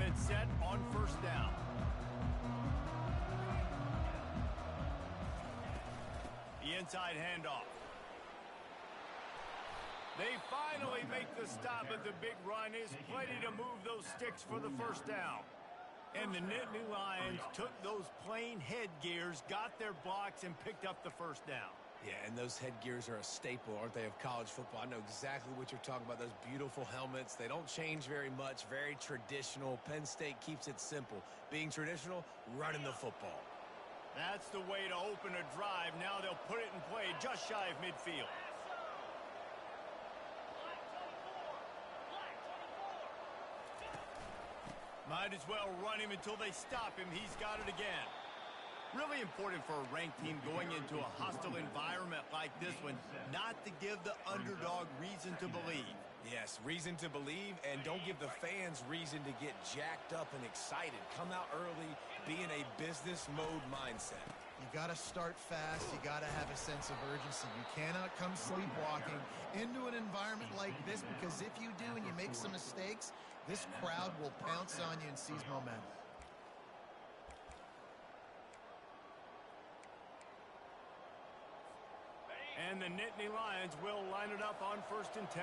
Defense set on first down. The inside handoff. They finally make the stop, but the big run is plenty to move those sticks for the first down. And the Nittany Lions took those plain headgears, got their blocks, and picked up the first down. Yeah, and those headgears are a staple, aren't they, of college football? I know exactly what you're talking about, those beautiful helmets. They don't change very much, very traditional. Penn State keeps it simple. Being traditional, running the football. That's the way to open a drive. Now they'll put it in play just shy of midfield. Might as well run him until they stop him. He's got it again. Really important for a ranked team going into a hostile environment like this one, not to give the underdog reason to believe. Yes, reason to believe, and don't give the fans reason to get jacked up and excited. Come out early, be in a business mode mindset. You got to start fast. You got to have a sense of urgency. You cannot come sleepwalking into an environment like this, because if you do and you make some mistakes, this crowd will pounce on you and seize momentum. And the Nittany Lions will line it up on 1st and 10.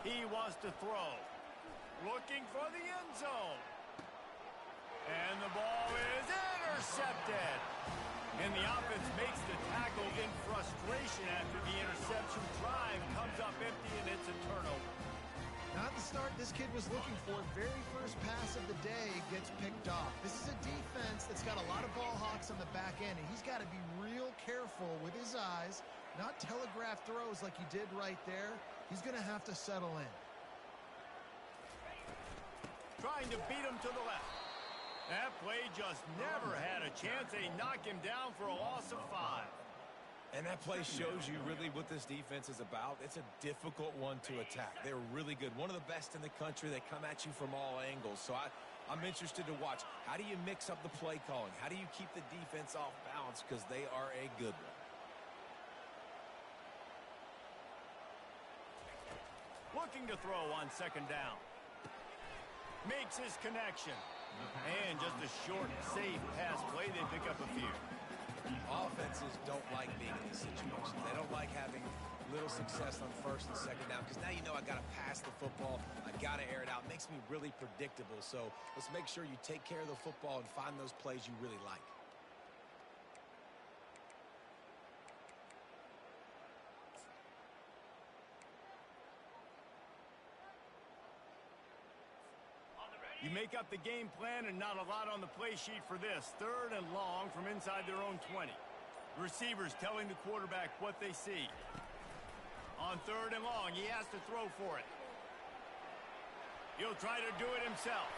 He wants to throw. Looking for the end zone. And the ball is intercepted. And the offense makes the tackle in frustration after the interception. Drive comes up empty, and it's a turnover. Not the start this kid was looking for. Very first pass of the day gets picked off. This is a defense that's got a lot of ball hawks on the back end, and he's got to be real careful with his eyes, not telegraph throws like he did right there. He's going to have to settle in. Trying to beat him to the left. That play just never had a chance. They knock him down for a loss of 5. And that play shows you really what this defense is about. It's a difficult one to attack. They're really good. One of the best in the country. They come at you from all angles. So I'm interested to watch. How do you mix up the play calling? How do you keep the defense off balance? Because they are a good one. Looking to throw on 2nd down. Makes his connection. And just a short, safe pass play. They pick up a few. Offenses don't like being in these situations. They don't like having little success on 1st and 2nd down, because now you know I got to pass the football. I got to air it out. It makes me really predictable. So let's make sure you take care of the football and find those plays you really like. You make up the game plan, and not a lot on the play sheet for this. 3rd and long from inside their own 20. Receivers telling the quarterback what they see. On 3rd and long, he has to throw for it. He'll try to do it himself.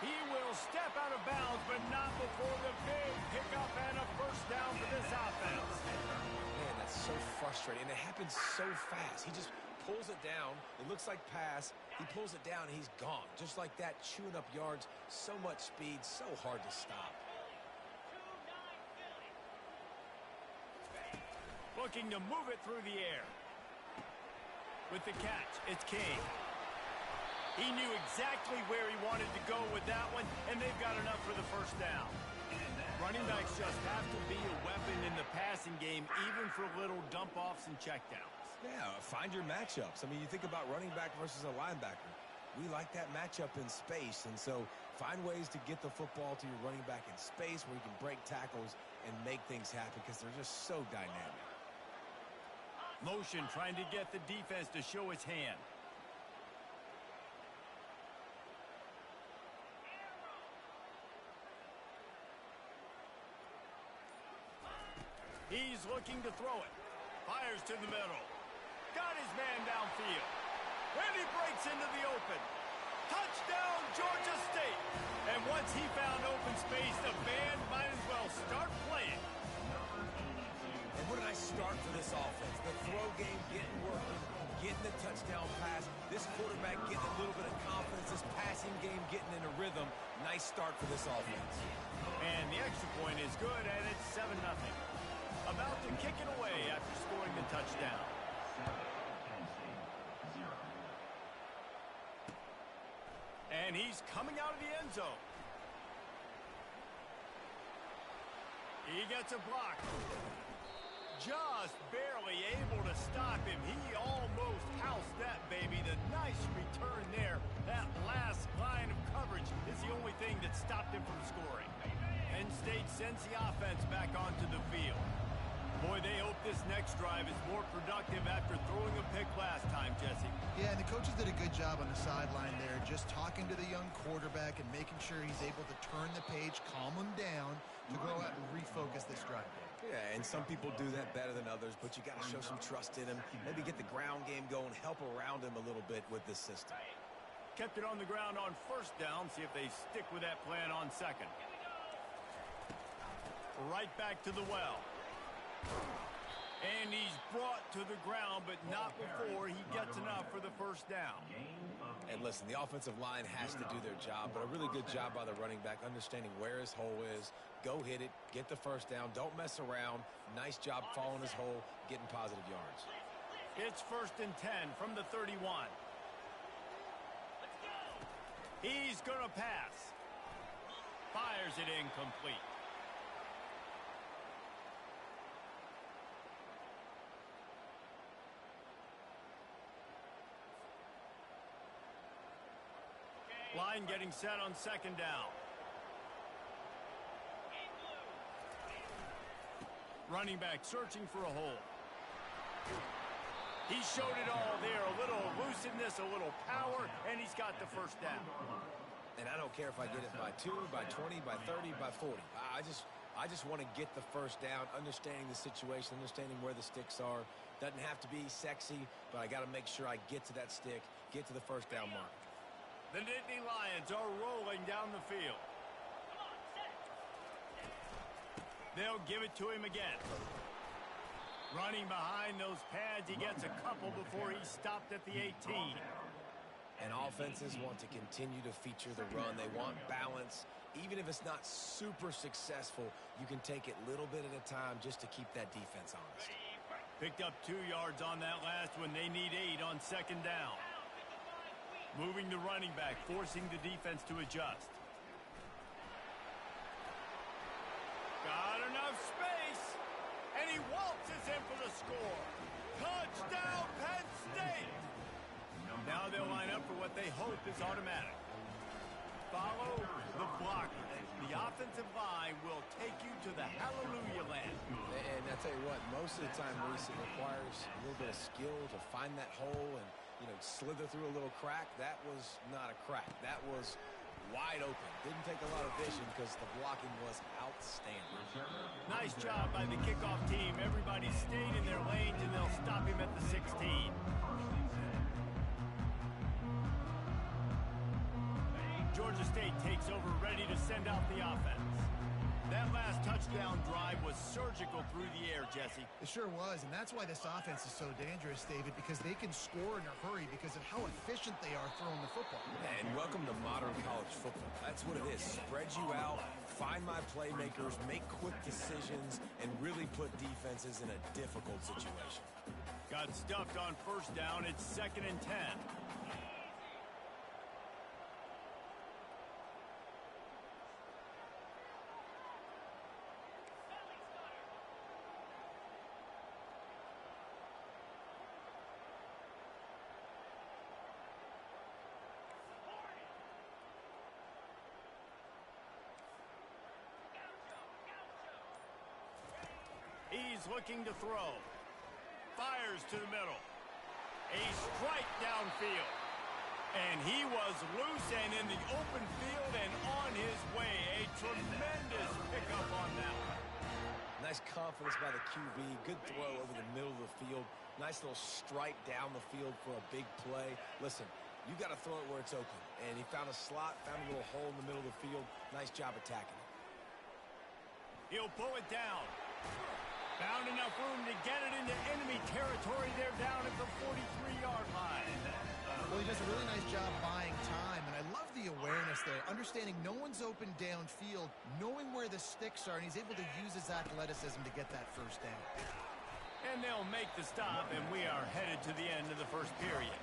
He will step out of bounds, but not before the big pickup and a first down for this offense. Man, that's so frustrating. And it happens so fast. He just pulls it down. It looks like pass. He pulls it down, and he's gone. Just like that, chewing up yards. So much speed, so hard to stop. Looking to move it through the air. With the catch, it's King. He knew exactly where he wanted to go with that one, and they've got enough for the first down. Running backs just have to be a weapon in the passing game, even for little dump-offs and checkdowns. Yeah, find your matchups. I mean, you think about running back versus a linebacker. We like that matchup in space, and so find ways to get the football to your running back in space where you can break tackles and make things happen, because they're just so dynamic. Motion trying to get the defense to show its hand. He's looking to throw it. Fires to the middle. Got his man downfield. And he breaks into the open. Touchdown, Georgia State. And once he found open space, the band might as well start playing. And what a nice start for this offense. The throw game getting working, getting the touchdown pass. This quarterback getting a little bit of confidence. This passing game getting in a rhythm. Nice start for this offense. And the extra point is good, and it's 7-0. About to kick it away after scoring the touchdown. And he's coming out of the end zone. He gets a block. Just barely able to stop him. He almost housed that baby. The nice return there. That last line of coverage is the only thing that stopped him from scoring. Penn State sends the offense back onto the field. Boy, they hope this next drive is more productive after throwing a pick last time, Jesse. Yeah, and the coaches did a good job on the sideline there, just talking to the young quarterback and making sure he's able to turn the page, calm him down, to go out and refocus this drive. Yeah, and some people do that better than others, but you got to show some trust in him. Maybe get the ground game going, help around him a little bit with this system. Kept it on the ground on first down. See if they stick with that plan on second. Right back to the well. And he's brought to the ground, but not before he gets enough for the first down. And listen, the offensive line has to do their job, but a really good job by the running back, understanding where his hole is. Go hit it, get the first down, don't mess around. Nice job following his hole, getting positive yards. It's 1st and 10 from the 31. He's going to pass. Fires it incomplete. Line getting set on second down. Running back searching for a hole. He showed it all there. A little elusiveness, a little power, and he's got the first down. And I don't care if I get it by 2, by 20, by 30, by 40. I just want to get the first down, understanding the situation, understanding where the sticks are. Doesn't have to be sexy, but I got to make sure I get to that stick, get to the first down mark. The Nittany Lions are rolling down the field. They'll give it to him again. Running behind those pads, he gets a couple before he stopped at the 18. And offenses want to continue to feature the run. They want balance. Even if it's not super successful, you can take it little bit at a time just to keep that defense honest. Picked up 2 yards on that last one. They need 8 on second down. Moving the running back, forcing the defense to adjust. Got enough space, and he waltzes in for the score. Touchdown, Penn State! Now they'll line up for what they hope is automatic. Follow the blocker. The offensive line will take you to the hallelujah land. And I tell you what, most of the time, Reese, it requires a little bit of skill to find that hole and slither through a little crack. That was not a crack. That was wide open. Didn't take a lot of vision because the blocking was outstanding. Nice job by the kickoff team. Everybody stayed in their lanes, and they'll stop him at the 16. Georgia State takes over, ready to send out the offense. That last touchdown drive was surgical through the air, Jesse. It sure was, and that's why this offense is so dangerous, David, because they can score in a hurry because of how efficient they are throwing the football. And welcome to modern college football. That's what it is. Spread you out, find my playmakers, make quick decisions, and really put defenses in a difficult situation. Got stuffed on first down. It's 2nd and 10. He's looking to throw. Fires to the middle. A strike downfield. And he was loose and in the open field and on his way. A tremendous pickup on that one. Nice confidence by the QB. Good throw over the middle of the field. Nice little strike down the field for a big play. Listen, you got to throw it where it's open. And he found a slot, found a little hole in the middle of the field. Nice job attacking it. He'll pull it down. Found enough room to get it into enemy territory. They're down at the 43-yard line. Well, he does a really nice job buying time, and I love the awareness there, understanding no one's open downfield, knowing where the sticks are, and he's able to use his athleticism to get that first down. And they'll make the stop, and we are headed to the end of the first period.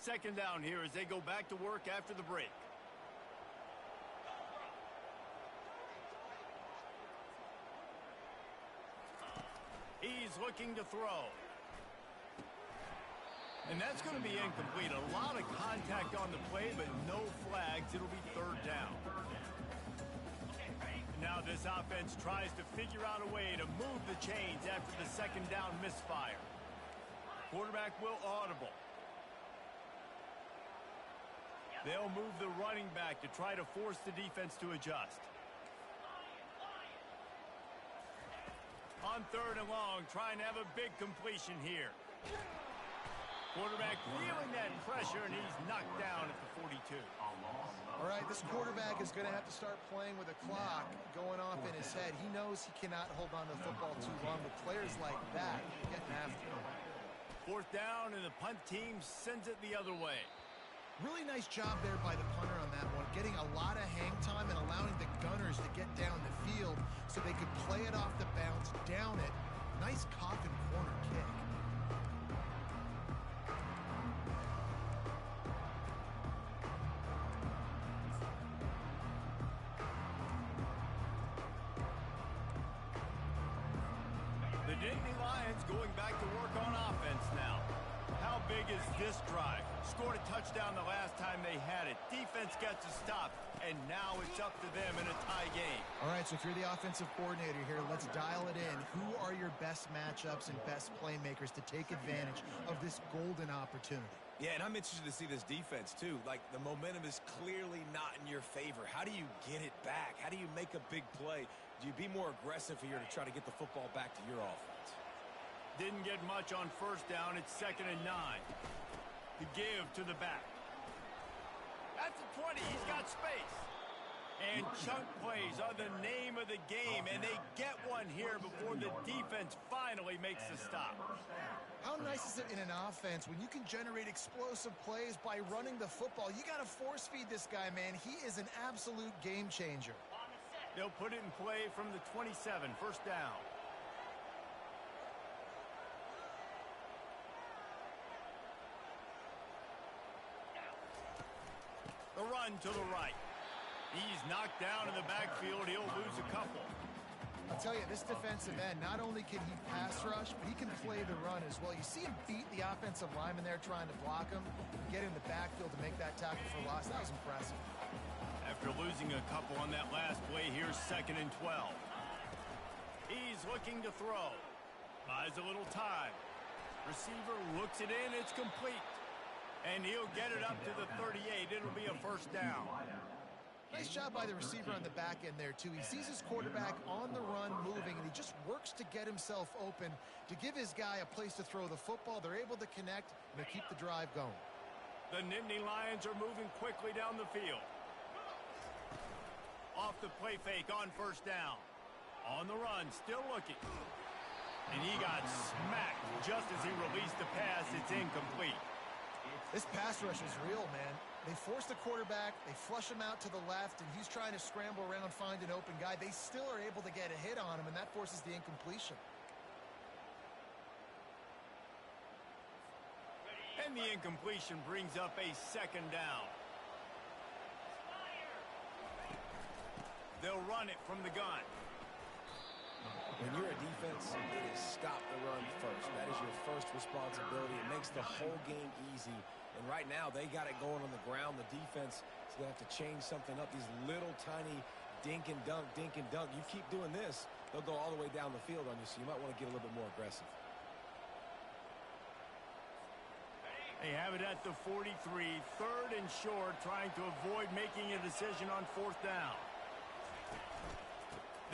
second down here as they go back to work after the break. He's looking to throw. And that's going to be incomplete. A lot of contact on the play, but no flags. It'll be third down. Now this offense tries to figure out a way to move the chains after the second down misfire. Quarterback will audible. They'll move the running back to try to force the defense to adjust. On third and long, trying to have a big completion here. Quarterback feeling that pressure, and he's knocked down at the 42. All right, this quarterback is going to have to start playing with a clock going off in his head. He knows he cannot hold on to the football too long, but players like that are getting after him. Fourth down, and the punt team sends it the other way. Really nice job there by the punter on that one, getting a lot of hang time and allowing the Gunners to get down the field so they could play it off the bounce, down it. Nice coffin corner kick. The Nittany Lions going back to work on offense now. How big is this drive? Scored a touchdown the last time they had it. Defense gets a stop, and now it's up to them in a tie game. All right, so if you're the offensive coordinator here, let's dial it in. Who are your best matchups and best playmakers to take advantage of this golden opportunity? Yeah, and I'm interested to see this defense, too. Like, the momentum is clearly not in your favor. How do you get it back? How do you make a big play? Do you be more aggressive here to try to get the football back to your offense? Didn't get much on first down. It's 2nd and 9. To give to the back. That's a 20. He's got space. And chunk plays are the name of the game, and they get one here before the defense finally makes the stop. How nice is it in an offense when you can generate explosive plays by running the football? You got to force feed this guy, man. He is an absolute game changer. They'll put it in play from the 27, first down. The run to the right. He's knocked down in the backfield. He'll lose a couple. I'll tell you, this defensive end, not only can he pass rush, but he can play the run as well. You see him beat the offensive lineman there trying to block him, get in the backfield to make that tackle for loss. That was impressive. After losing a couple on that last play, here's 2nd and 12. He's looking to throw. Buys a little time. Receiver looks it in. It's complete. And he'll get it up to the 38. It'll be a first down. Nice job by the receiver on the back end there, too. He sees his quarterback on the run moving, and he just works to get himself open to give his guy a place to throw the football. They're able to connect, and they keep the drive going. The Nittany Lions are moving quickly down the field. Off the play fake on first down. On the run, still looking. And he got smacked just as he released the pass. It's incomplete. This pass rush is real, man. They force the quarterback, they flush him out to the left, and he's trying to scramble around, find an open guy. They still are able to get a hit on him, and that forces the incompletion. And the incompletion brings up a second down. They'll run it from the gun. When you're a defense, it is stop the run first. That is your first responsibility. It makes the whole game easy. And right now, they got it going on the ground. The defense is going to have to change something up. These little tiny dink and dunk, dink and dunk. You keep doing this, they'll go all the way down the field on you, so you might want to get a little bit more aggressive. They have it at the 43, 3rd and short, trying to avoid making a decision on 4th down.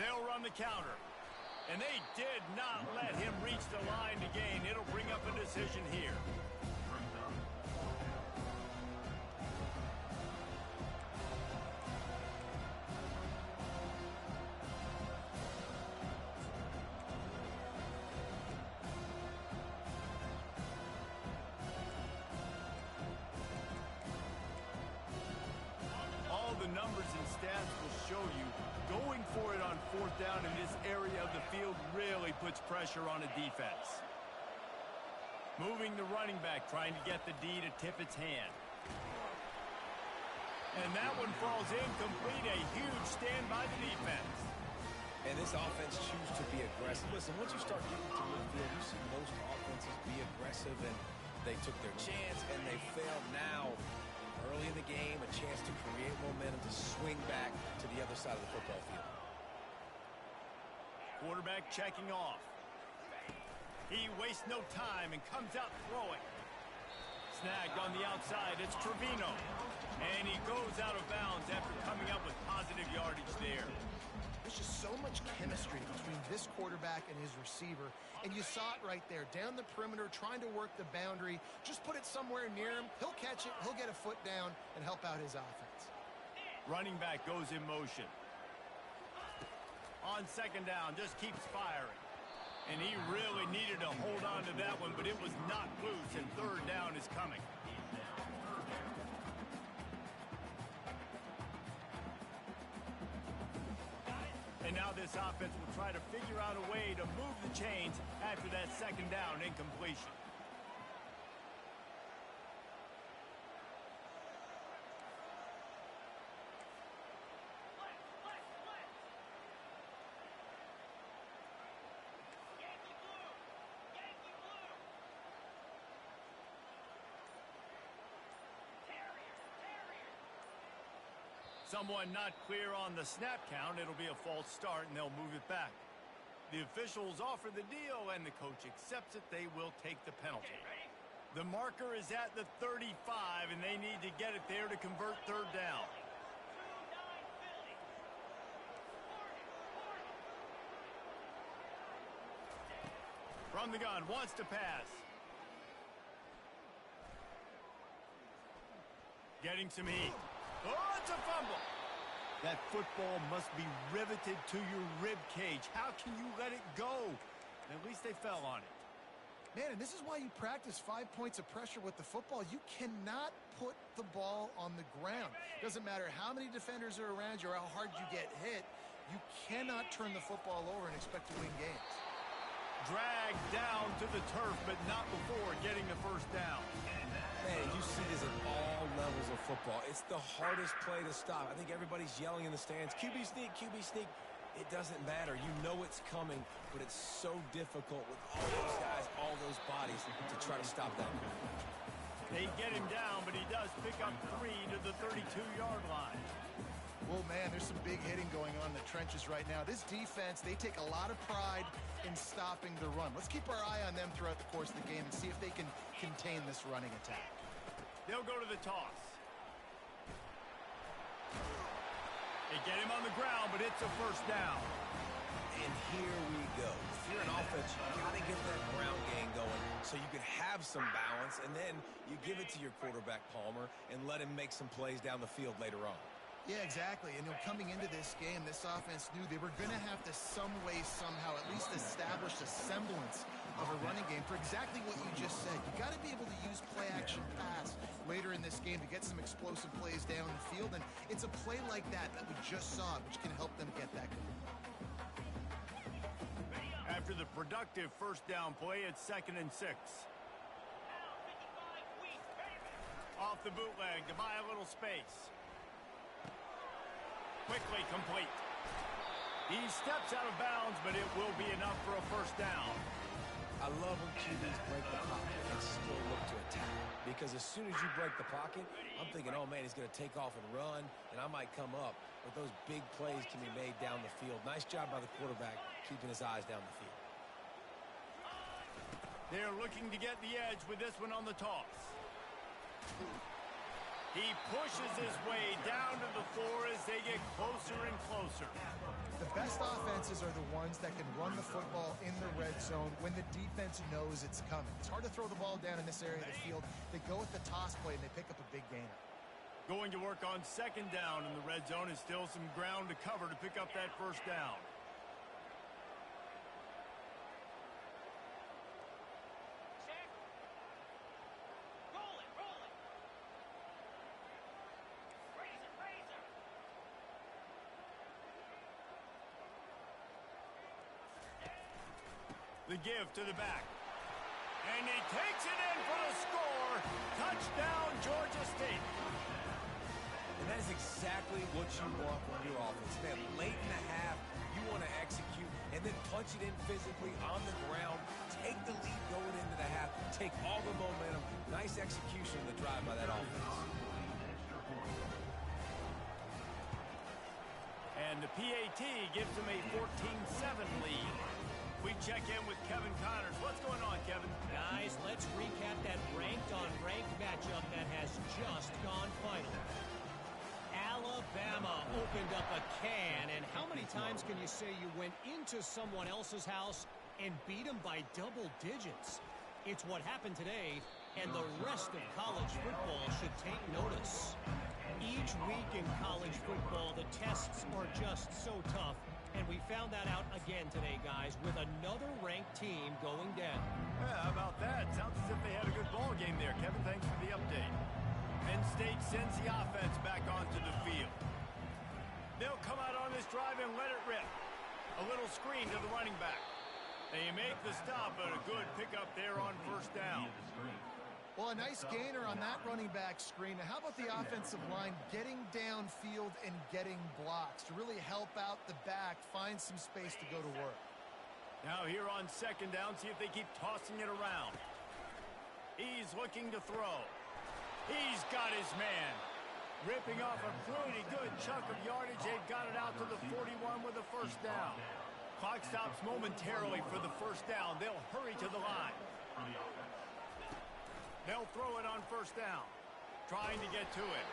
They'll run the counter. And they did not let him reach the line to gain. It'll bring up a decision here. All the numbers and stats will show you going for it on 4th down in this area of the field really puts pressure on a defense. Moving the running back, trying to get the D to tip its hand. And that one falls incomplete. A huge stand by the defense. And this offense chooses to be aggressive. Listen, once you start getting to midfield, you see most offenses be aggressive, and they took their chance, and they failed. Now, early in the game, a chance to create momentum to swing back to the other side of the football field. Quarterback checking off. He wastes no time and comes out throwing. Snagged on the outside. It's Trevino. And he goes out of bounds after coming up with positive yardage there. There's just so much chemistry between this quarterback and his receiver. And you saw it right there. Down the perimeter, trying to work the boundary. Just put it somewhere near him. He'll catch it. He'll get a foot down and help out his offense. Running back goes in motion. On second down, just keeps firing. And he really needed to hold on to that one, but it was not loose, and third down is coming. And now this offense will try to figure out a way to move the chains after that second down incompletion. Someone not clear on the snap count. It'll be a false start, and they'll move it back. The officials offer the deal, and the coach accepts it. They will take the penalty. The marker is at the 35, and they need to get it there to convert third down. From the gun, wants to pass. Getting some heat. Oh, it's a fumble. That football must be riveted to your rib cage. How can you let it go? At least they fell on it. Man, and this is why you practice 5 points of pressure with the football. You cannot put the ball on the ground. Doesn't matter how many defenders are around you or how hard you get hit. You cannot turn the football over and expect to win games. Dragged down to the turf, but not before getting the first down. Man, you see this at all levels of football. It's the hardest play to stop. I think everybody's yelling in the stands, QB sneak, QB sneak. It doesn't matter. You know it's coming, but it's so difficult with all those guys, all those bodies to try to stop that. They get him down, but he does pick up 3 to the 32-yard line. Well, man, there's some big hitting going on in the trenches right now. This defense, they take a lot of pride in stopping the run. Let's keep our eye on them throughout the course of the game and see if they can contain this running attack. They'll go to the toss. They get him on the ground, but it's a first down. And here we go. If you're an offense, you got to get that ground game going so you can have some balance, and then you give it to your quarterback, Palmer, and let him make some plays down the field later on. Yeah, exactly. And coming into this game, this offense knew they were going to have to some way, somehow, at least establish a semblance of a running game for exactly what you just said. You got to be able to use play-action pass later in this game to get some explosive plays down the field. And it's a play like that we just saw, which can help them get that going. After the productive first down play, it's 2nd and 6. Off the bootleg to buy a little space. Quickly complete. He steps out of bounds, but it will be enough for a first down. I love when QBs break the pocket and still look to attack. Because as soon as you break the pocket, I'm thinking, oh, man, he's going to take off and run, and I might come up. But those big plays can be made down the field. Nice job by the quarterback keeping his eyes down the field. They're looking to get the edge with this one on the toss. He pushes his way down to the floor as they get closer and closer. The best offenses are the ones that can run the football in the red zone when the defense knows it's coming. It's hard to throw the ball down in this area of the field. They go with the toss play, and they pick up a big gainer. Going to work on second down in the red zone is still some ground to cover to pick up that first down. The give to the back. And he takes it in for the score. Touchdown, Georgia State. And that is exactly what you want from your offense. Man, late in the half, you want to execute and then punch it in physically on the ground. Take the lead going into the half. Take all the momentum. Nice execution of the drive by that offense. And the PAT gives them a 14-7 lead. We check in with Kevin Connors. What's going on, Kevin? Guys, let's recap that ranked-on-ranked matchup that has just gone final. Alabama opened up a can, and how many times can you say you went into someone else's house and beat them by double digits? It's what happened today, and the rest of college football should take notice. Each week in college football, the tests are just so tough, and we found that out again today, guys, with another ranked team going down. Yeah, how about that? Sounds as if they had a good ball game there. Kevin, thanks for the update. Penn State sends the offense back onto the field. They'll come out on this drive and let it rip. A little screen to the running back. They make the stop, but a good pickup there on first down. Well, a nice gainer on that running back screen. Now, how about the offensive line getting downfield and getting blocks to really help out the back, find some space to go to work? Now here on second down, see if they keep tossing it around. He's looking to throw. He's got his man. Ripping off a pretty good chunk of yardage. They've got it out to the 41 with a first down. Clock stops momentarily for the first down. They'll hurry to the line. They'll throw it on first down. Trying to get to it.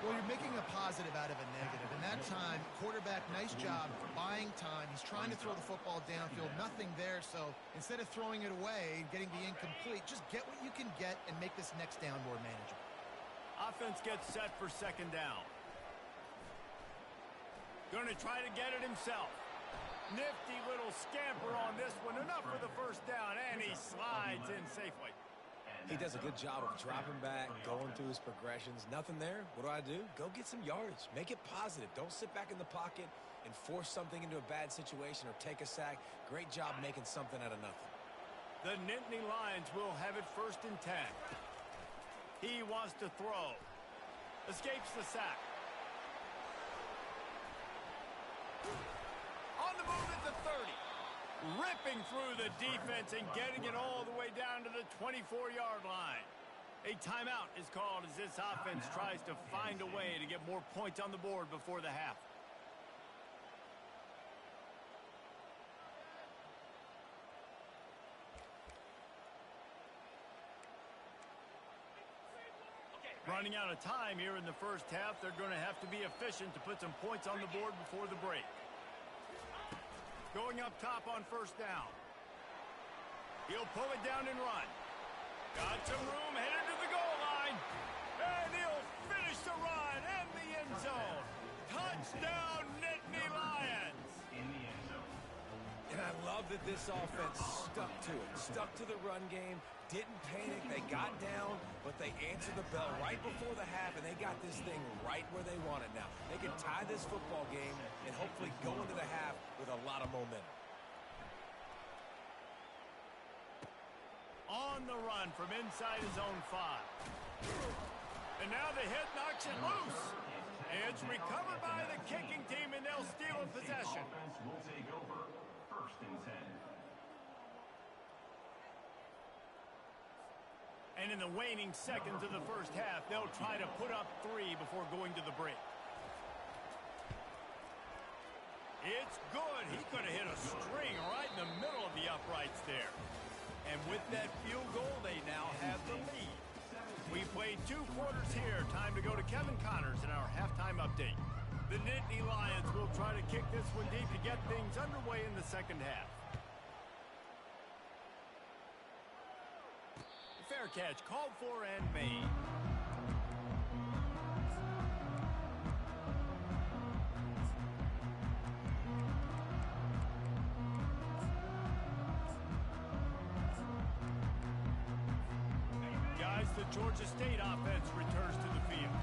Well, you're making a positive out of a negative. And that time, quarterback, nice job, buying time. He's trying to throw the football downfield. Nothing there. So instead of throwing it away and getting the incomplete, just get what you can get and make this next down more manageable. Offense gets set for second down. Going to try to get it himself. Nifty little scamper on this one. Enough for the first down, and he slides in safely. He does a good job of dropping back, going through his progressions. Nothing there. What do? Go get some yardage. Make it positive. Don't sit back in the pocket and force something into a bad situation or take a sack. Great job making something out of nothing. The Nittany Lions will have it first and 10. He wants to throw. Escapes the sack. On the move at the 30. Ripping through the defense and getting it all the way down to the 24-yard line. A timeout is called as this offense tries to find a way to get more points on the board before the half. Running out of time here in the first half, they're going to have to be efficient to put some points on the board before the break. Going up top on first down. He'll pull it down and run. Got some room, headed to the goal line. And he'll finish the run in the end zone. Touchdown, Nittany Lions. And I love that this offense stuck to it. Stuck to the run game. Didn't panic. They got down, but they answered the bell right before the half, and they got this thing right where they want it now. They can tie this football game and hopefully go into the half with a lot of momentum. On the run from inside his own 5. And now the hit knocks it loose. It's recovered by the kicking team, and they'll steal a possession. Will take over. First and 10. And in the waning seconds of the first half, they'll try to put up 3 before going to the break. It's good. He could have hit a string right in the middle of the uprights there. And with that field goal, they now have the lead. We played 2 quarters here. Time to go to Kevin Connors in our halftime update. The Nittany Lions will try to kick this one deep to get things underway in the second half. Fair catch called for and made. Guys, the Georgia State offense returns to the field.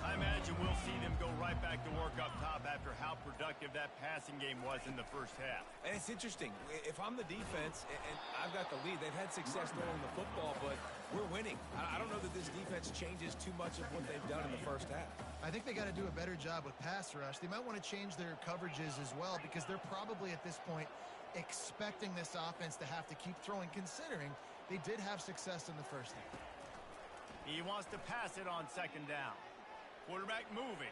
I imagine we'll see them go right back to work up top after how productive that passing game was in the first half. And it's interesting. If I'm the defense and I've got the lead, they've had success throwing the football, but we're winning. I don't know that this defense changes too much of what they've done in the first half. I think they got to do a better job with pass rush. They might want to change their coverages as well because they're probably at this point expecting this offense to have to keep throwing, considering they did have success in the first half. He wants to pass it on second down. Quarterback moving.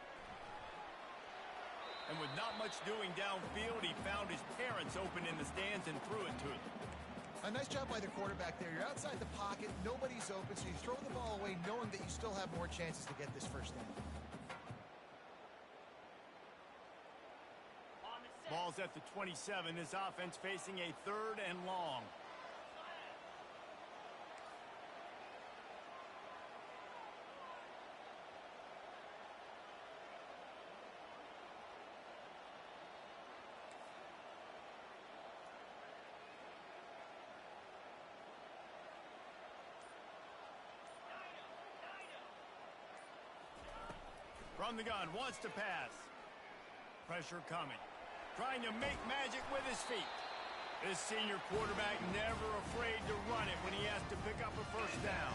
And with not much doing downfield, he found his parents open in the stands and threw it to them. A nice job by the quarterback there. You're outside the pocket, nobody's open, so you throw the ball away knowing that you still have more chances to get this first down. Ball's at the 27. This offense facing a 3rd and long. From the gun, wants to pass. Pressure coming. Trying to make magic with his feet. This senior quarterback never afraid to run it when he has to pick up a first down.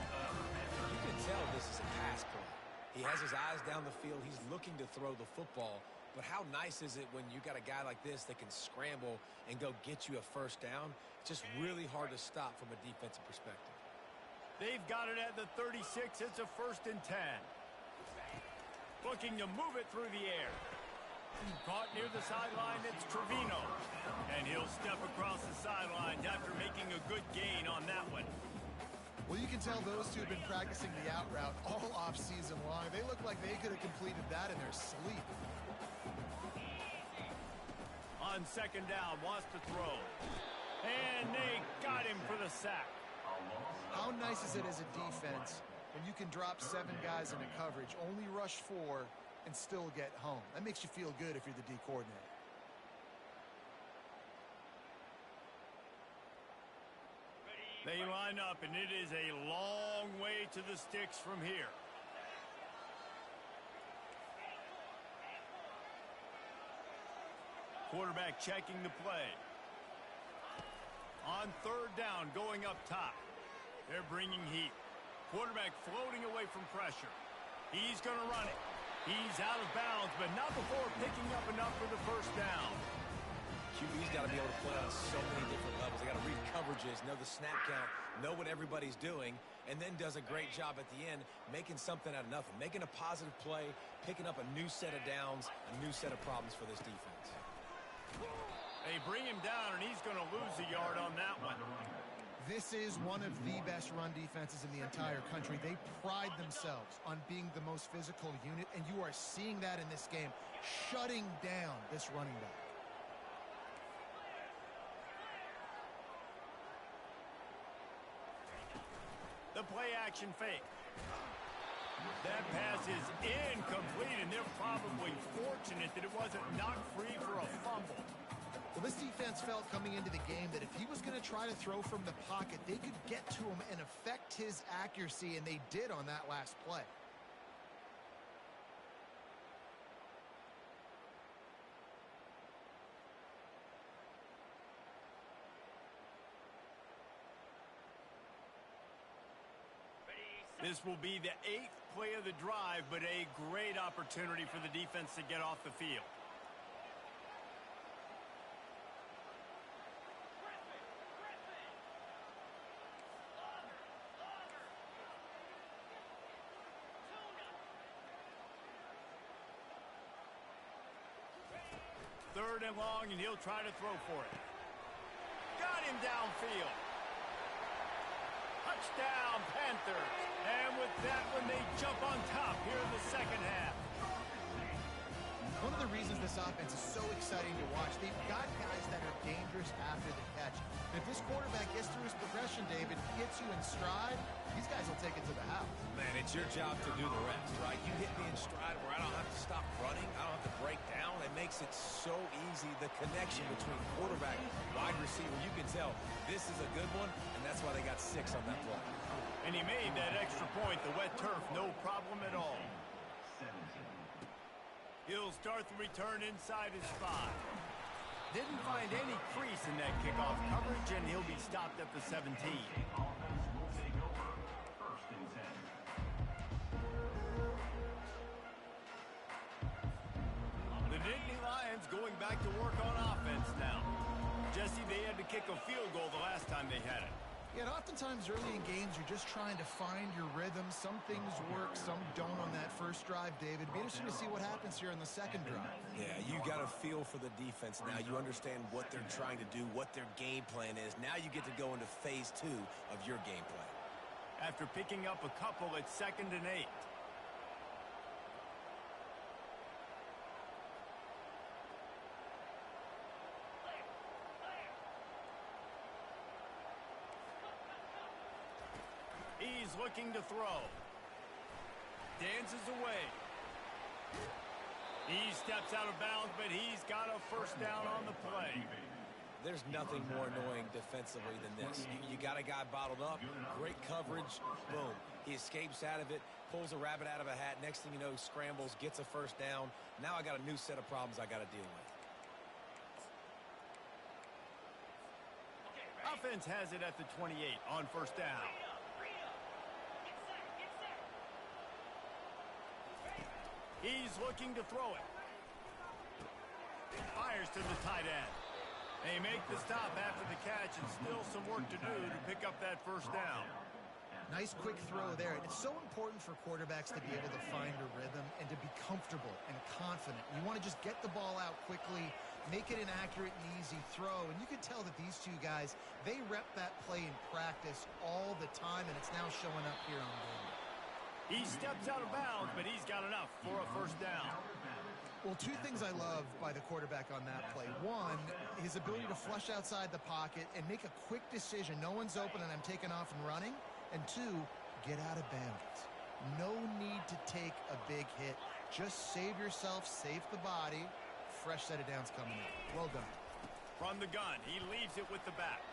You can tell this is a pass play. He has his eyes down the field. He's looking to throw the football. But how nice is it when you got a guy like this that can scramble and go get you a first down? It's just really hard to stop from a defensive perspective. They've got it at the 36. It's a 1st and 10. Looking to move it through the air. Caught near the sideline, it's Trevino. And he'll step across the sidelines after making a good gain on that one. Well, you can tell those two have been practicing the out route all off-season long. They look like they could have completed that in their sleep. On second down, wants to throw. And they got him for the sack. How nice is it as a defense when you can drop 7 guys into coverage, only rush 4, and still get home? That makes you feel good if you're the D coordinator. They line up, and it is a long way to the sticks from here. Quarterback checking the play. On 3rd down, going up top. They're bringing heat. Quarterback floating away from pressure. He's going to run it. He's out of bounds, but not before picking up enough for the first down. QB's got to be able to play on so many different levels. They got to read coverages, know the snap count, know what everybody's doing, and then does a great job at the end making something out of nothing, making a positive play, picking up a new set of downs, a new set of problems for this defense. They bring him down, and he's going to lose a yard on that one. This is one of the best run defenses in the entire country. They pride themselves on being the most physical unit, and you are seeing that in this game, shutting down this running back. The play action fake. That pass is incomplete, and they're probably fortunate that it wasn't knocked free for a fumble. Well, this defense felt coming into the game that if he was going to try to throw from the pocket, they could get to him and affect his accuracy, and they did on that last play. This will be the 8th play of the drive, but a great opportunity for the defense to get off the field. Third and long, and he'll try to throw for it. Got him downfield. Touchdown, Panthers. And with that one, they jump on top here in the second half. One of the reasons this offense is so exciting to watch, they've got guys that are dangerous after the catch. And if this quarterback gets through his progression, David, hits you in stride, these guys will take it to the house. Man, it's your job to do the rest, right? You hit me in stride where I don't have to stop running. I don't have to break down. It makes it so easy. The connection between quarterback, wide receiver, you can tell this is a good one, and that's why they got 6 on that play. And he made that extra point. The wet turf, no problem at all. He'll start the return inside his 5. Didn't find any crease in that kickoff coverage, and he'll be stopped at the 17. Offense will take over. First and 10. The Nittany Lions going back to work on offense now. Jesse, they had to kick a field goal the last time they had it. Yeah, and oftentimes early in games, you're just trying to find your rhythm. Some things work, some don't on that first drive, David. It'd be interesting to see what happens here in the second drive. Yeah, you got a feel for the defense now. You understand what they're trying to do, what their game plan is. Now you get to go into phase 2 of your game plan. After picking up a couple at 2nd and 8. He's looking to throw. Dances away. He steps out of bounds, but he's got a first down on the play. There's nothing more annoying defensively than this. You got a guy bottled up, great coverage, boom. He escapes out of it, pulls a rabbit out of a hat. Next thing you know, scrambles, gets a first down. Now I got a new set of problems I got to deal with. Offense has it at the 28 on first down. He's looking to throw it. Fires to the tight end. They make the stop after the catch, and still some work to do to pick up that first down. Nice quick throw there. And it's so important for quarterbacks to be able to find a rhythm and to be comfortable and confident. You want to just get the ball out quickly, make it an accurate and easy throw. And you can tell that these two guys, they rep that play in practice all the time, and it's now showing up here on game. He steps out of bounds, but he's got enough for a first down. Well, two things I love by the quarterback on that play. One, his ability to flush outside the pocket and make a quick decision. No one's open and I'm taking off and running. And two, get out of bounds. No need to take a big hit. Just save yourself, save the body. Fresh set of downs coming in. Well done. From the gun, he leaves it with the back.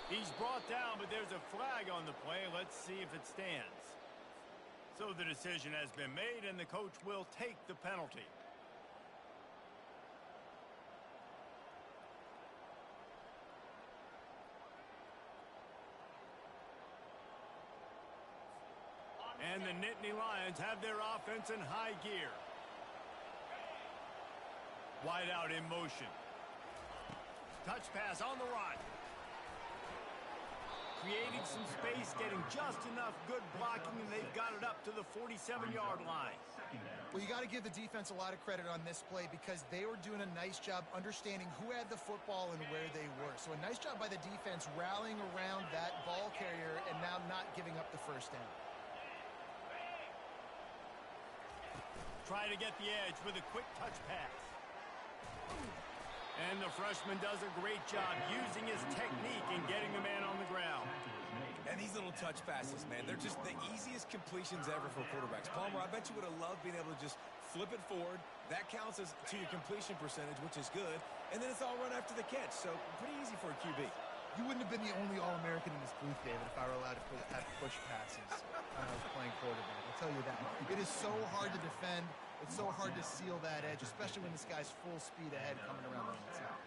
He's brought down, but there's a flag on the play. Let's see if it stands. So the decision has been made, and the coach will take the penalty. And the Nittany Lions have their offense in high gear. Wide out in motion. Touch pass on the run. Creating some space, getting just enough good blocking, and they've got it up to the 47-yard line. Well, you got to give the defense a lot of credit on this play because they were doing a nice job understanding who had the football and where they were. So a nice job by the defense rallying around that ball carrier and now not giving up the first down. Try to get the edge with a quick touch pass. And the freshman does a great job using his technique and getting the man on the ground. And these little touch passes, man, they're just the easiest completions ever for quarterbacks. Palmer, I bet you would have loved being able to just flip it forward. That counts as to your completion percentage, which is good. And then it's all run after the catch. So pretty easy for a QB. You wouldn't have been the only All-American in this booth, David, if I were allowed to have push passes when I was playing quarterback. I'll tell you that. It is so hard to defend. It's so hard to seal that edge, especially when this guy's full speed ahead coming around the inside.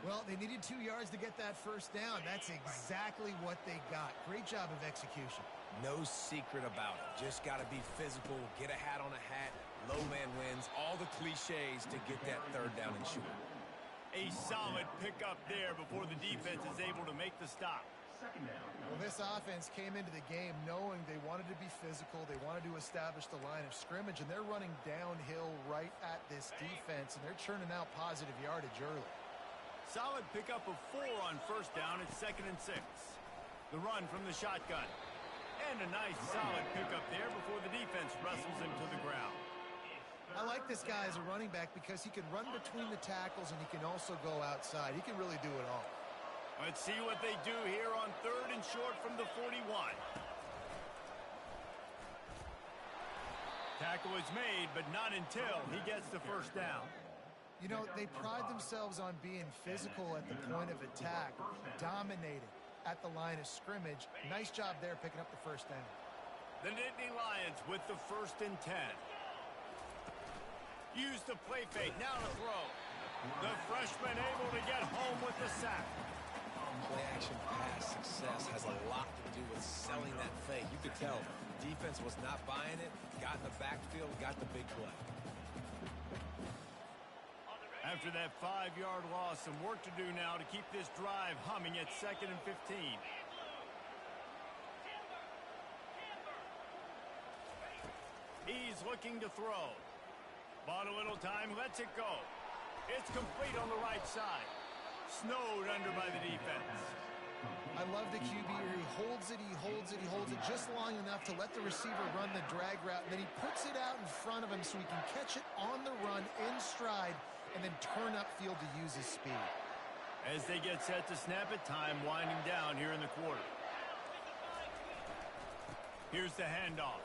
Well, they needed 2 yards to get that first down. That's exactly what they got. Great job of execution. No secret about it. Just got to be physical, get a hat on a hat, low man wins, all the cliches to get that third down and short. A solid pickup there before the defense is able to make the stop. Well, this offense came into the game knowing they wanted to be physical. They wanted to establish the line of scrimmage, and they're running downhill right at this defense, and they're churning out positive yardage early. Solid pickup of 4 on first down at 2nd and 6. The run from the shotgun. And a nice solid pickup there before the defense wrestles him to the ground. I like this guy as a running back because he can run between the tackles and he can also go outside. He can really do it all. Let's see what they do here on 3rd and short from the 41. Tackle is made, but not until he gets the first down. You know, they pride themselves on being physical at the point of attack, dominating at the line of scrimmage. Nice job there picking up the first down. The Nittany Lions with the 1st and 10. Use the play fake. Now to throw. The freshman able to get home with the sack. Play-action pass success has a lot to do with selling that fake. You could tell defense was not buying it, got in the backfield, got the big play. After that 5-yard loss, some work to do now to keep this drive humming at 2nd and 15. He's looking to throw. Bought a little time, lets it go. It's complete on the right side. Snowed under by the defense. I love the QB here. He holds it, he holds it, he holds it just long enough to let the receiver run the drag route, and then he puts it out in front of him so he can catch it on the run in stride and then turn upfield to use his speed. As they get set to snap it, time winding down here in the quarter. Here's the handoff.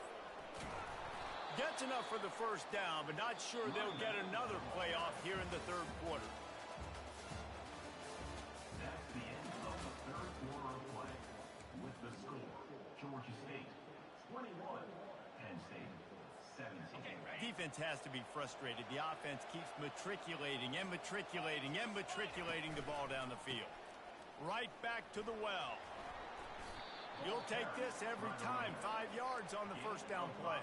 Gets enough for the first down, but not sure they'll get another playoff here in the third quarter. That's the end of the third quarter of play. With the score, Georgia State 21, Penn State 17. Defense has to be frustrated. The offense keeps matriculating and matriculating and matriculating the ball down the field. Right back to the well. You'll take this every time. 5 yards on the first down play.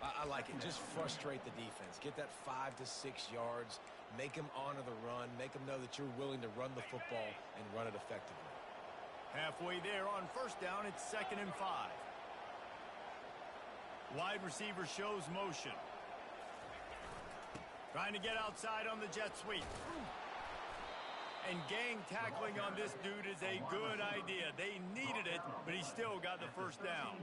I like it. Just frustrate the defense. Get that 5 to 6 yards. Make them honor the run. Make them know that you're willing to run the football and run it effectively. Halfway there on first down, it's 2nd and 5. Wide receiver shows motion. Trying to get outside on the jet sweep. And gang tackling on this dude is a good idea. They needed it, but he still got the first down.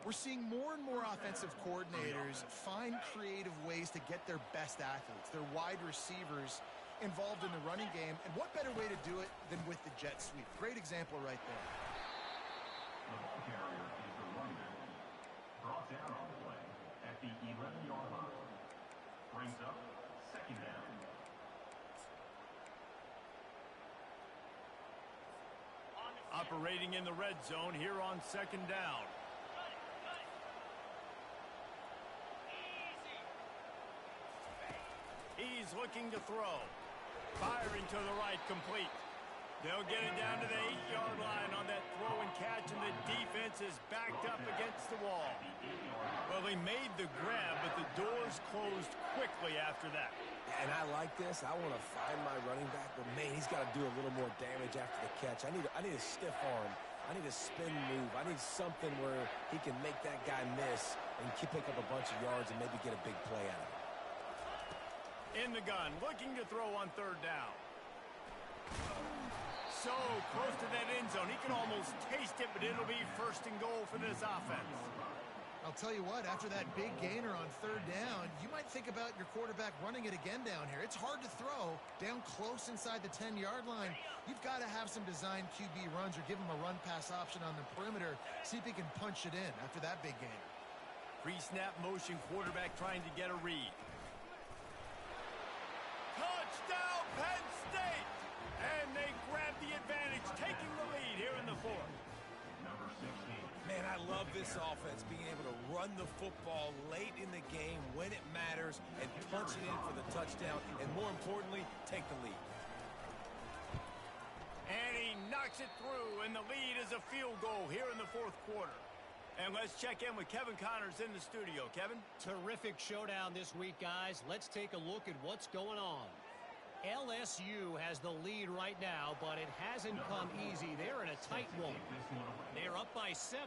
We're seeing more and more offensive coordinators find creative ways to get their best athletes, their wide receivers, involved in the running game. And what better way to do it than with the jet sweep? Great example right there. The ball carrier is the running back. Brought down on the play at the 11-yard line. Brings up 2nd down. Operating in the red zone here on 2nd down. He's looking to throw. Firing to the right, complete. They'll get it down to the 8-yard line on that throw and catch, and the defense is backed up against the wall. Well, he made the grab, but the doors closed quickly after that. And I like this. I want to find my running back, but man, he's got to do a little more damage after the catch. I need a stiff arm. I need a spin move. I need something where he can make that guy miss and pick up a bunch of yards and maybe get a big play out of it. In the gun, looking to throw on 3rd down. So close to that end zone. He can almost taste it, but it'll be 1st and goal for this offense. I'll tell you what, after that big gainer on 3rd down, you might think about your quarterback running it again down here. It's hard to throw down close inside the 10-yard line. You've got to have some designed QB runs or give him a run-pass option on the perimeter. See if he can punch it in after that big gainer. Pre-snap motion, quarterback trying to get a read. Touchdown, Penn State! And they grab the advantage, taking the lead here in the 4th. Number 16. Man, I love this offense, being able to run the football late in the game when it matters and punch it in for the touchdown, and more importantly, take the lead. And he knocks it through, and the lead is a field goal here in the 4th quarter. And let's check in with Kevin Connors in the studio. Kevin? Terrific showdown this week, guys. Let's take a look at what's going on. LSU has the lead right now, but it hasn't come easy. They're in a tight one. They're up by 7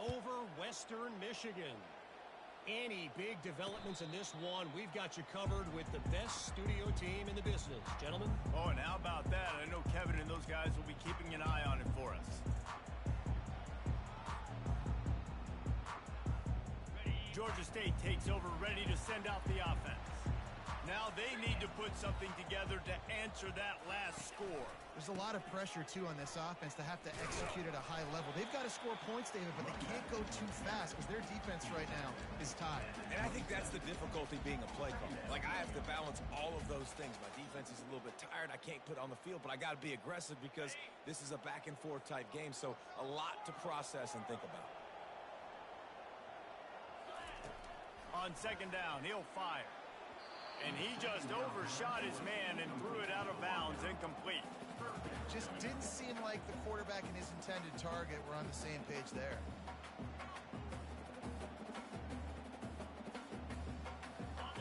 over Western Michigan. Any big developments in this one, we've got you covered with the best studio team in the business. Gentlemen? Oh, and how about that? I know Kevin and those guys will be keeping an eye on it for us. Georgia State takes over, ready to send out the offense. Now they need to put something together to answer that last score. There's a lot of pressure, too, on this offense to have to execute at a high level. They've got to score points, David, but they can't go too fast because their defense right now is tied. And I think that's the difficulty being a play caller. Like, I have to balance all of those things. My defense is a little bit tired. I can't put on the field, but I got to be aggressive because this is a back-and-forth type game, so a lot to process and think about. On 2nd down, he'll fire. And he just overshot his man and threw it out of bounds, incomplete. Just didn't seem like the quarterback and his intended target were on the same page there.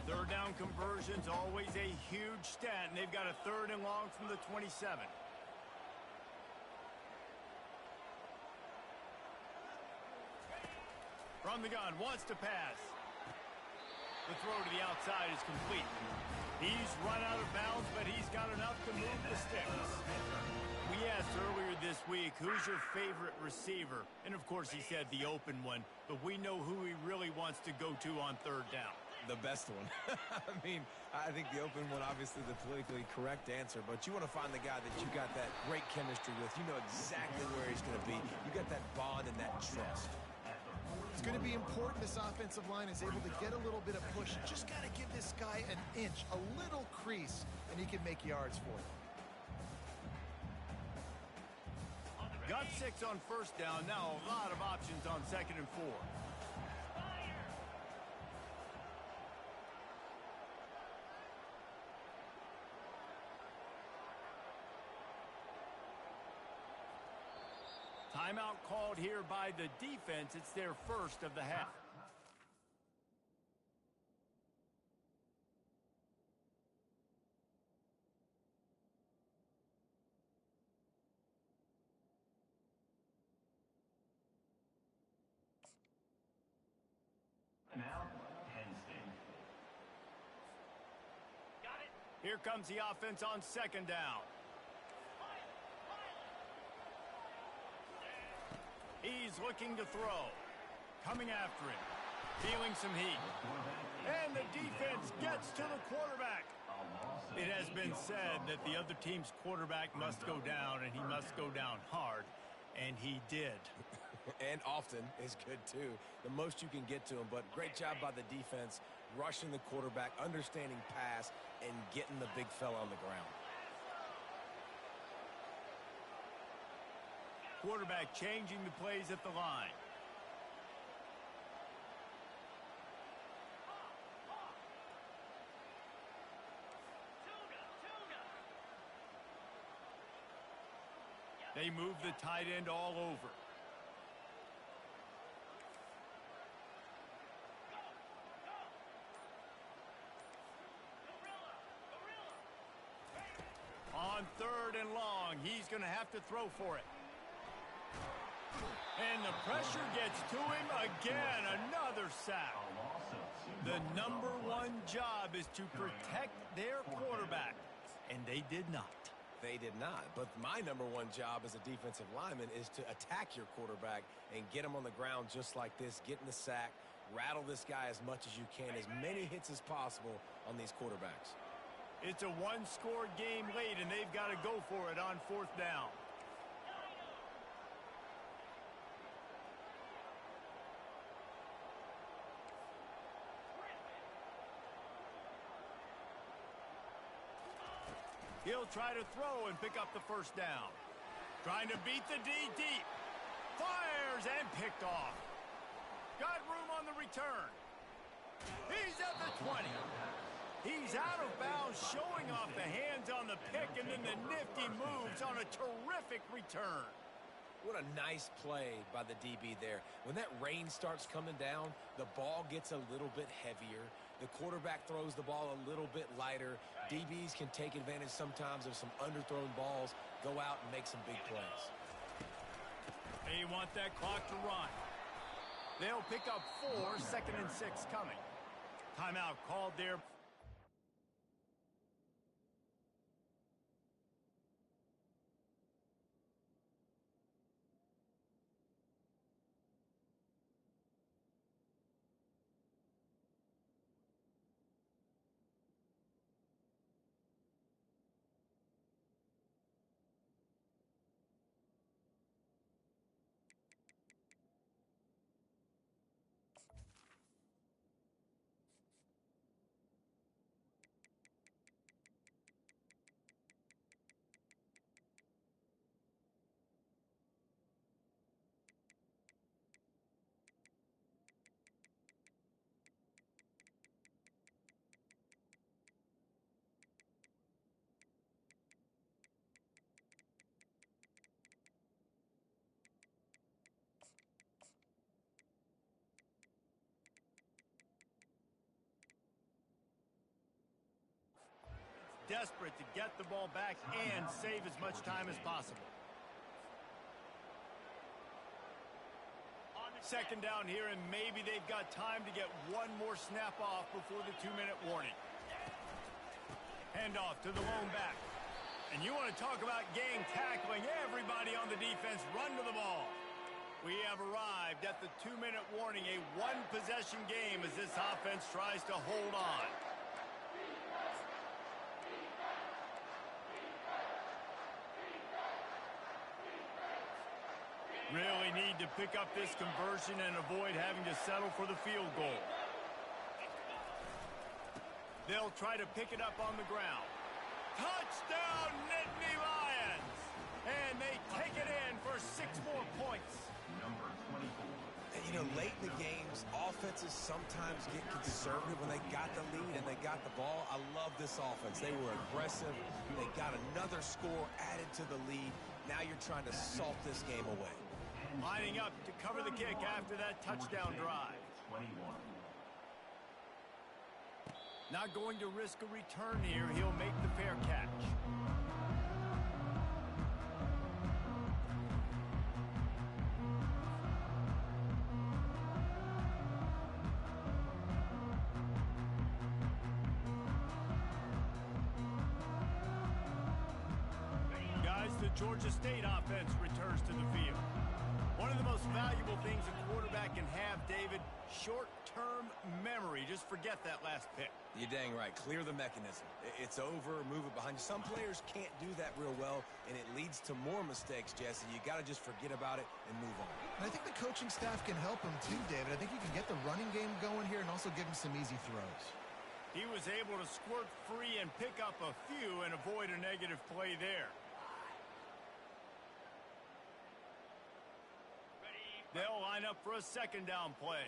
Third down conversion's always a huge stat, and they've got a 3rd and long from the 27. From the gun, wants to pass. The throw to the outside is complete. He's run out of bounds, but he's got enough to move the sticks. We asked earlier this week, who's your favorite receiver? And of course he said the open one, but we know who he really wants to go to on 3rd down. The best one. I mean, I think the open one, obviously the politically correct answer, but you want to find the guy that you got that great chemistry with. You know exactly where he's going to be. You got that bond and that trust. It's going to be important this offensive line is able to get a little bit of push. You just got to give this guy an inch, a little crease, and he can make yards for you. Got 6 on 1st down. Now a lot of options on 2nd and 4. Timeout called here by the defense. It's their 1st of the half. Now, Penn State. Here comes the offense on 2nd down. He's looking to throw. Coming after him. Feeling some heat. And the defense gets to the quarterback. It has been said that the other team's quarterback must go down, and he must go down hard. And he did. And often is good, too. The most you can get to him, but great job by the defense, rushing the quarterback, understanding pass, and getting the big fella on the ground. Quarterback changing the plays at the line. They move the tight end all over. On 3rd and long, he's going to have to throw for it. And the pressure gets to him again. Another sack. The #1 job is to protect their quarterback. And they did not. They did not. But my #1 job as a defensive lineman is to attack your quarterback and get him on the ground just like this, get in the sack, rattle this guy as much as you can, as many hits as possible on these quarterbacks. It's a one-score game late, and they've got to go for it on 4th down. He'll try to throw and pick up the 1st down. Trying to beat the D deep. Fires and picked off. Got room on the return. He's at the 20. He's out of bounds, showing off the hands on the pick, and then the nifty moves on a terrific return. What a nice play by the DB there. When that rain starts coming down, the ball gets a little bit heavier. The quarterback throws the ball a little bit lighter. DBs can take advantage sometimes of some underthrown balls, go out and make some big plays. They want that clock to run. They'll pick up 4, 2nd and 6 coming. Timeout called there. desperate to get the ball back and save as much time as possible. Second down here, and maybe they've got time to get one more snap off before the 2-minute warning. Handoff to the lone back. And you want to talk about game tackling. Everybody on the defense run to the ball. We have arrived at the 2-minute warning, a one-possession game as this offense tries to hold on. Really need to pick up this conversion and avoid having to settle for the field goal. They'll try to pick it up on the ground. Touchdown, Nittany Lions! And they take it in for 6 more points. Number 24. And, you know, late in the games, offenses sometimes get conservative when they got the lead and they got the ball. I love this offense. They were aggressive. They got another score added to the lead. Now you're trying to salt this game away. Lining up to cover the kick after that touchdown drive. 21. Not going to risk a return here. He'll make the fair catch. Guys, the Georgia State offense returns to the field. One of the most valuable things a quarterback can have, David, short-term memory. Just forget that last pick. You're dang right. Clear the mechanism. It's over. Move it behind you. Some players can't do that real well, and it leads to more mistakes, Jesse. You got to just forget about it and move on. And I think the coaching staff can help him too, David. I think you can get the running game going here and also give him some easy throws. He was able to squirt free and pick up a few and avoid a negative play there. They'll line up for a second down play.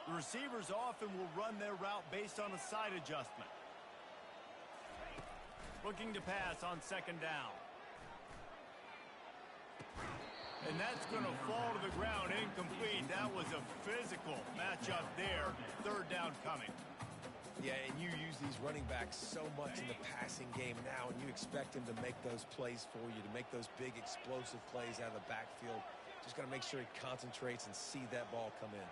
The receivers often will run their route based on a side adjustment. Looking to pass on second down. And that's going to fall to the ground incomplete. That was a physical matchup there. Third down coming. Yeah, and you use these running backs so much in the passing game now, and you expect him to make those plays for you, to make those big explosive plays out of the backfield. Just got to make sure he concentrates and see that ball come in.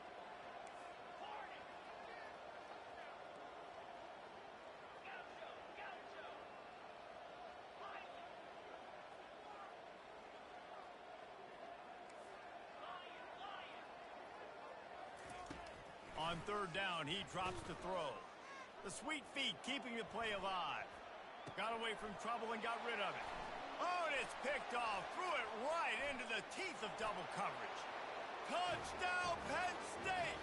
On third down, he drops to throw. The sweet feet keeping the play alive. Got away from trouble and got rid of it. Oh, and it's picked off. Threw it right into the teeth of double coverage. Touchdown, Penn State!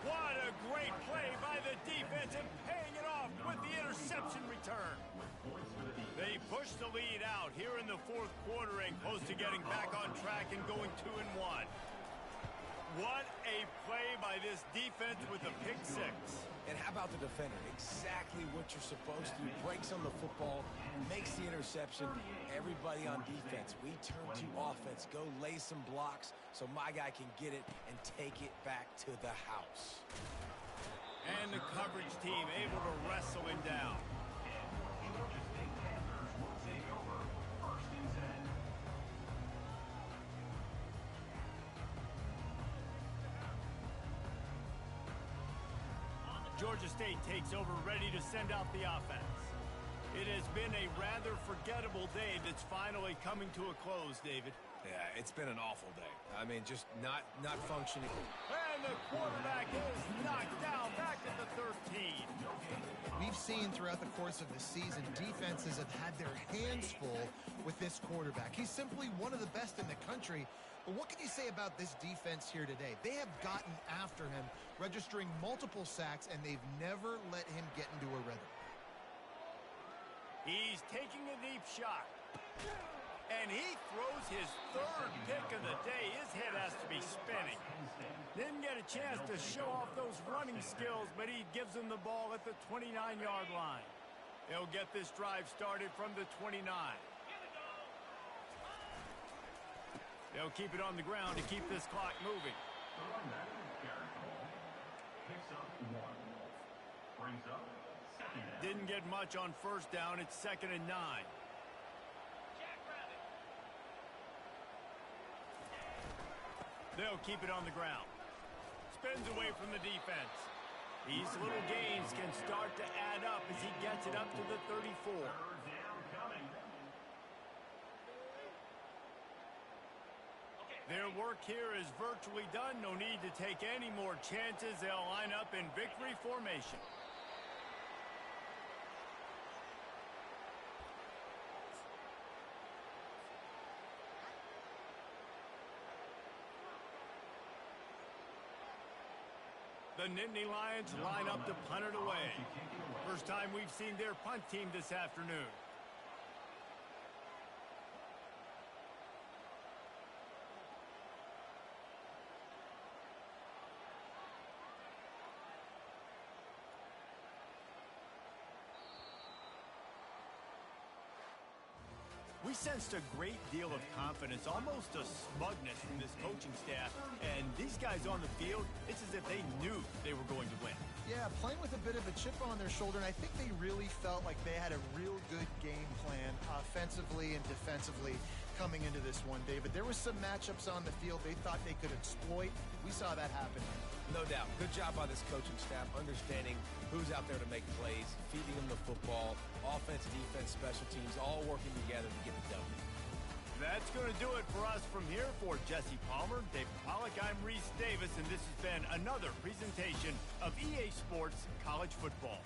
What a great play by the defense and paying it off with the interception return. They push the lead out here in the fourth quarter and close to getting back on track and going 2-1. What a play by this defense with a pick six. And how about the defender? Exactly what you're supposed to do. Breaks on the football, makes the interception. Everybody on defense, we turn to offense. Go lay some blocks so my guy can get it and take it back to the house. And the coverage team able to wrestle him down. Georgia State takes over, ready to send out the offense. It has been a rather forgettable day that's finally coming to a close, David. Yeah, it's been an awful day. I mean, just not functioning. And the quarterback is knocked down back at the 13. We've seen throughout the course of the season, defenses have had their hands full with this quarterback. He's simply one of the best in the country. But what can you say about this defense here today? They have gotten after him, registering multiple sacks, and they've never let him get into a rhythm. He's taking a deep shot. And he throws his third pick of the day. His head has to be spinning. Didn't get a chance to show off those running skills, but he gives him the ball at the 29-yard line. He'll get this drive started from the 29. They'll keep it on the ground to keep this clock moving. The runback carries the ball. Picks up 1. Brings up second down. Didn't get much on first down. It's 2nd and 9. They'll keep it on the ground. Spins away from the defense. These little gains can start to add up as he gets it up to the 34. Third down coming. Their work here is virtually done. No need to take any more chances. They'll line up in victory formation. The Nittany Lions line up to punt it away. First time we've seen their punt team this afternoon. We sensed a great deal of confidence, almost a smugness from this coaching staff. And these guys on the field, it's as if they knew they were going to win. Yeah, playing with a bit of a chip on their shoulder, and I think they really felt like they had a real good game plan offensively and defensively coming into this one, David. There were some matchups on the field they thought they could exploit. We saw that happen. No doubt. Good job by this coaching staff, understanding who's out there to make plays, feeding them the football, offense, defense, special teams, all working together to get the W. That's going to do it for us from here. For Jesse Palmer, David Pollack, I'm Reese Davis, and this has been another presentation of EA Sports College Football.